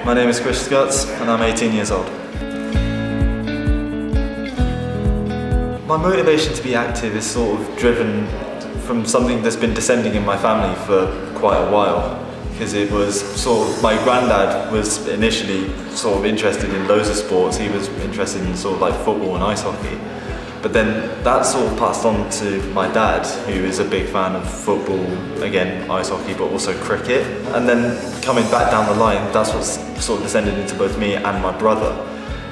My name is Chris Guts and I'm 18 years old. My motivation to be active is sort of driven from something that's been descending in my family for quite a while. Because it was sort of, my granddad was initially sort of interested in loads of sports. He was interested in sort of like football and ice hockey. But then that sort of passed on to my dad, who is a big fan of football, again, ice hockey, but also cricket. And then coming back down the line, that's what's sort of descended into both me and my brother.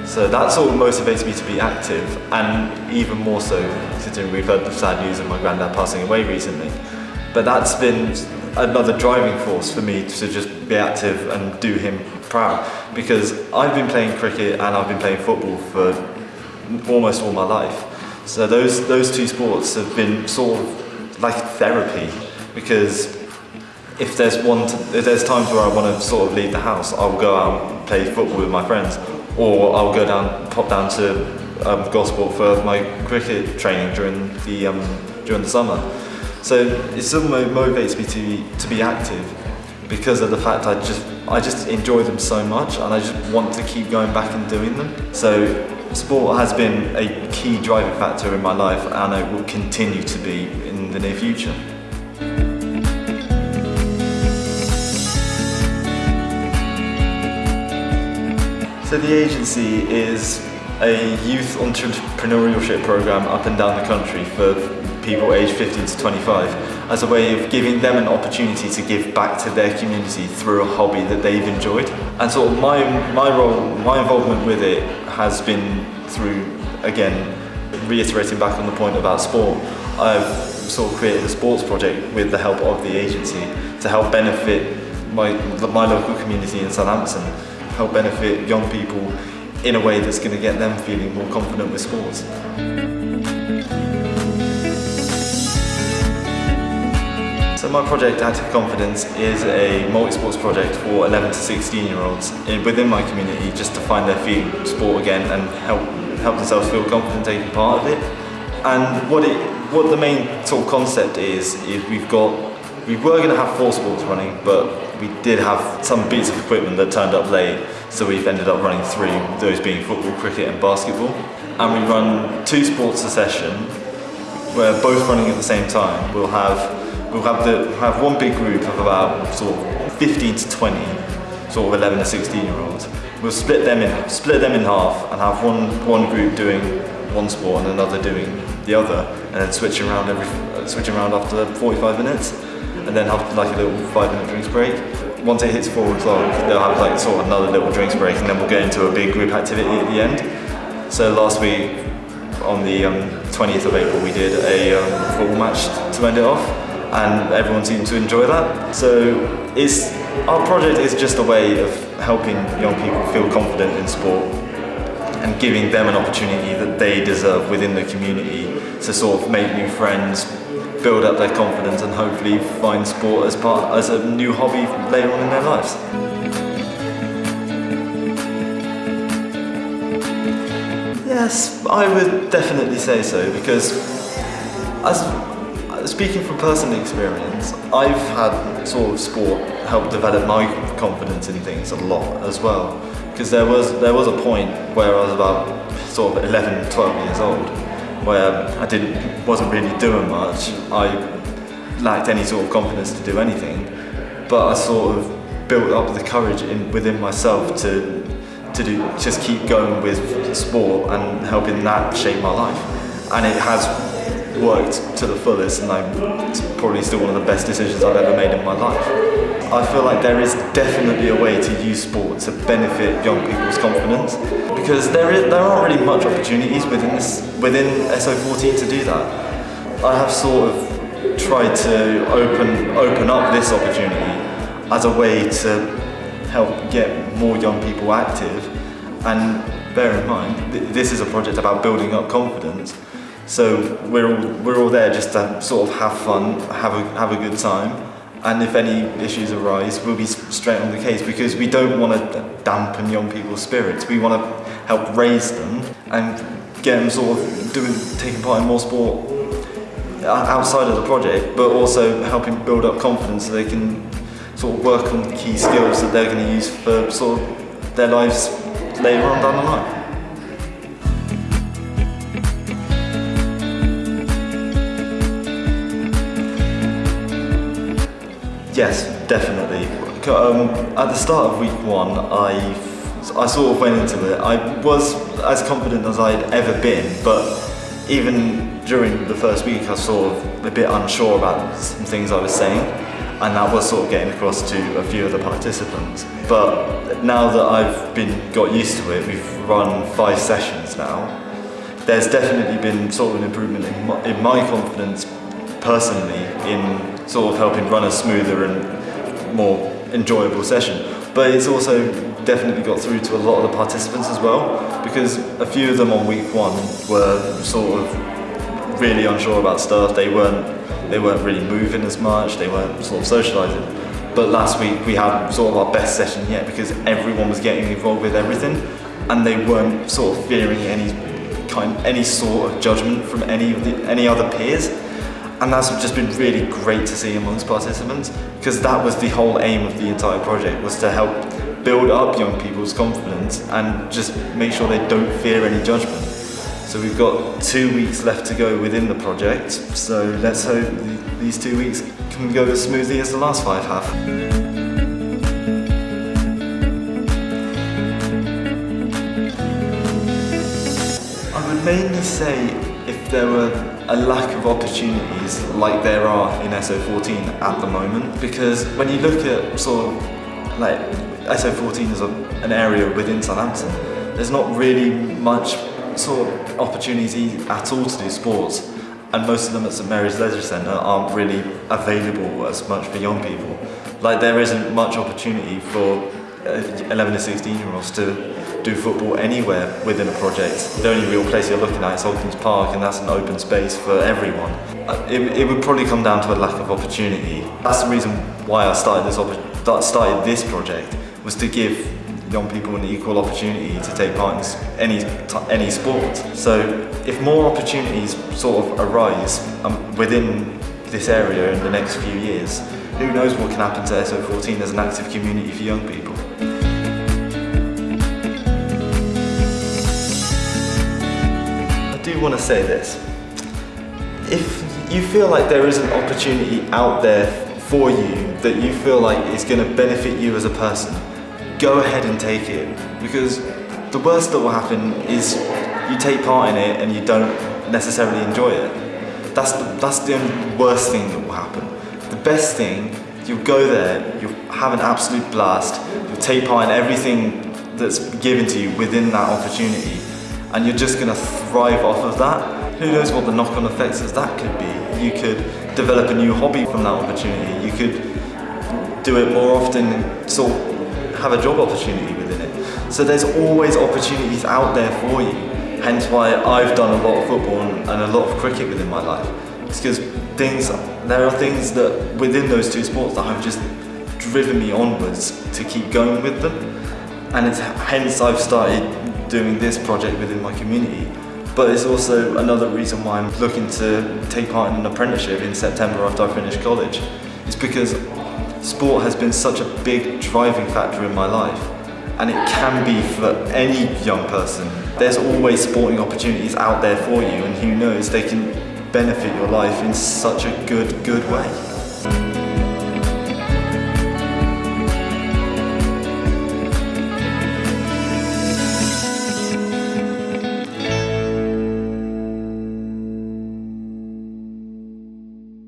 So that sort of motivates me to be active, and even more so considering we've heard the sad news of my granddad passing away recently. But that's been another driving force for me to just be active and do him proud, because I've been playing cricket and I've been playing football for almost all my life. So those two sports have been sort of like therapy, because if there's times where I want to sort of leave the house, I'll go out and play football with my friends, or I'll pop down to Gosport for my cricket training during the summer. So it sort of motivates me to be active, because of the fact I just enjoy them so much, and I just want to keep going back and doing them. So sport has been a key driving factor in my life, and it will continue to be in the near future. So the agency is a youth entrepreneurship program up and down the country for people aged 15 to 25, as a way of giving them an opportunity to give back to their community through a hobby that they've enjoyed. And sort of my involvement with it has been through, again, reiterating back on the point about sport, I've sort of created a sports project with the help of the agency to help benefit my local community in Southampton, help benefit young people in a way that's going to get them feeling more confident with sports. So my project, Active Confidence, is a multi-sports project for 11 to 16-year-olds within my community, just to find their feet in sport again and help themselves feel confident taking part of it. And what the main sort of concept is we were going to have 4 sports running, but we did have some bits of equipment that turned up late, so we've ended up running 3, those being football, cricket and basketball. And we run 2 sports a session, where both running at the same time. We'll have one big group of about sort of 15 to 20, sort of 11 to 16-year-olds. We'll split them in half and have one group doing one sport and another doing the other, and then switching around after 45 minutes, and then have like a little 5-minute drinks break. Once it hits 4 o'clock, they'll have like sort of another little drinks break, and then we'll go into a big group activity at the end. So last week, on the 20th of April, we did a football match to end it off, and everyone seemed to enjoy that. So our project is just a way of helping young people feel confident in sport and giving them an opportunity that they deserve within the community to sort of make new friends, build up their confidence, and hopefully find sport as a new hobby later on in their lives. Yes, I would definitely say so, because speaking from personal experience, I've had sort of sport help develop my confidence in things a lot as well. Because there was a point where I was about sort of 11, 12 years old, where I wasn't really doing much. I lacked any sort of confidence to do anything, but I sort of built up the courage within myself to just keep going with sport and helping that shape my life. And it has worked to the fullest, and it's probably still one of the best decisions I've ever made in my life. I feel like there is definitely a way to use sport to benefit young people's confidence, because there aren't really much opportunities within SO14 to do that. I have sort of tried to open up this opportunity as a way to help get more young people active. And bear in mind, this is a project about building up confidence. So we're all there just to sort of have fun, have a good time, and if any issues arise, we'll be straight on the case, because we don't want to dampen young people's spirits. We want to help raise them and get them sort of taking part in more sport outside of the project, but also helping build up confidence so they can sort of work on key skills that they're going to use for sort of their lives later on down the line. Yes, definitely. At the start of week 1, I sort of went into it. I was as confident as I'd ever been, but even during the first week I was sort of a bit unsure about some things I was saying, and that was sort of getting across to a few of the participants. But now that I've got used to it, we've run 5 sessions now, there's definitely been sort of an improvement in my confidence personally in sort of helping run a smoother and more enjoyable session. But it's also definitely got through to a lot of the participants as well, because a few of them on week 1 were sort of really unsure about stuff. They weren't really moving as much, they weren't sort of socialising. But last week we had sort of our best session yet, because everyone was getting involved with everything and they weren't sort of fearing any sort of judgment from any other peers. And that's just been really great to see amongst participants, because that was the whole aim of the entire project, was to help build up young people's confidence and just make sure they don't fear any judgment. So we've got 2 weeks left to go within the project, so let's hope these 2 weeks can go as smoothly as the last 5 have. I would mainly say if there were a lack of opportunities like there are in SO14 at the moment, because when you look at sort of like SO14 is an area within Southampton, there's not really much sort of opportunity at all to do sports, and most of them at St Mary's Leisure Centre aren't really available as much for young people. Like there isn't much opportunity for 11 to 16 year olds to do football anywhere within a project. The only real place you're looking at is Holkins Park, and that's an open space for everyone. It would probably come down to a lack of opportunity. That's the reason why I started this project, was to give young people an equal opportunity to take part in any sport. So if more opportunities sort of arise within this area in the next few years, who knows what can happen to SO14 as an active community for young people. I do want to say this. If you feel like there is an opportunity out there for you that you feel like is going to benefit you as a person, go ahead and take it, because the worst that will happen is you take part in it and you don't necessarily enjoy it. That's the only worst thing that will happen. The best thing, you'll go there, you'll have an absolute blast, you'll take part in everything that's given to you within that opportunity, and you're just going to thrive off of that. Who knows what the knock-on effects of that could be. You could develop a new hobby from that opportunity, you could do it more often and sort of have a job opportunity within it. So there's always opportunities out there for you, hence why I've done a lot of football and a lot of cricket within my life. It's because there are things that within those 2 sports that have just driven me onwards to keep going with them, and it's hence I've started doing this project within my community. But it's also another reason why I'm looking to take part in an apprenticeship in September after I finish college. It's because sport has been such a big driving factor in my life, and it can be for any young person. There's always sporting opportunities out there for you, and who knows, they can benefit your life in such a good way.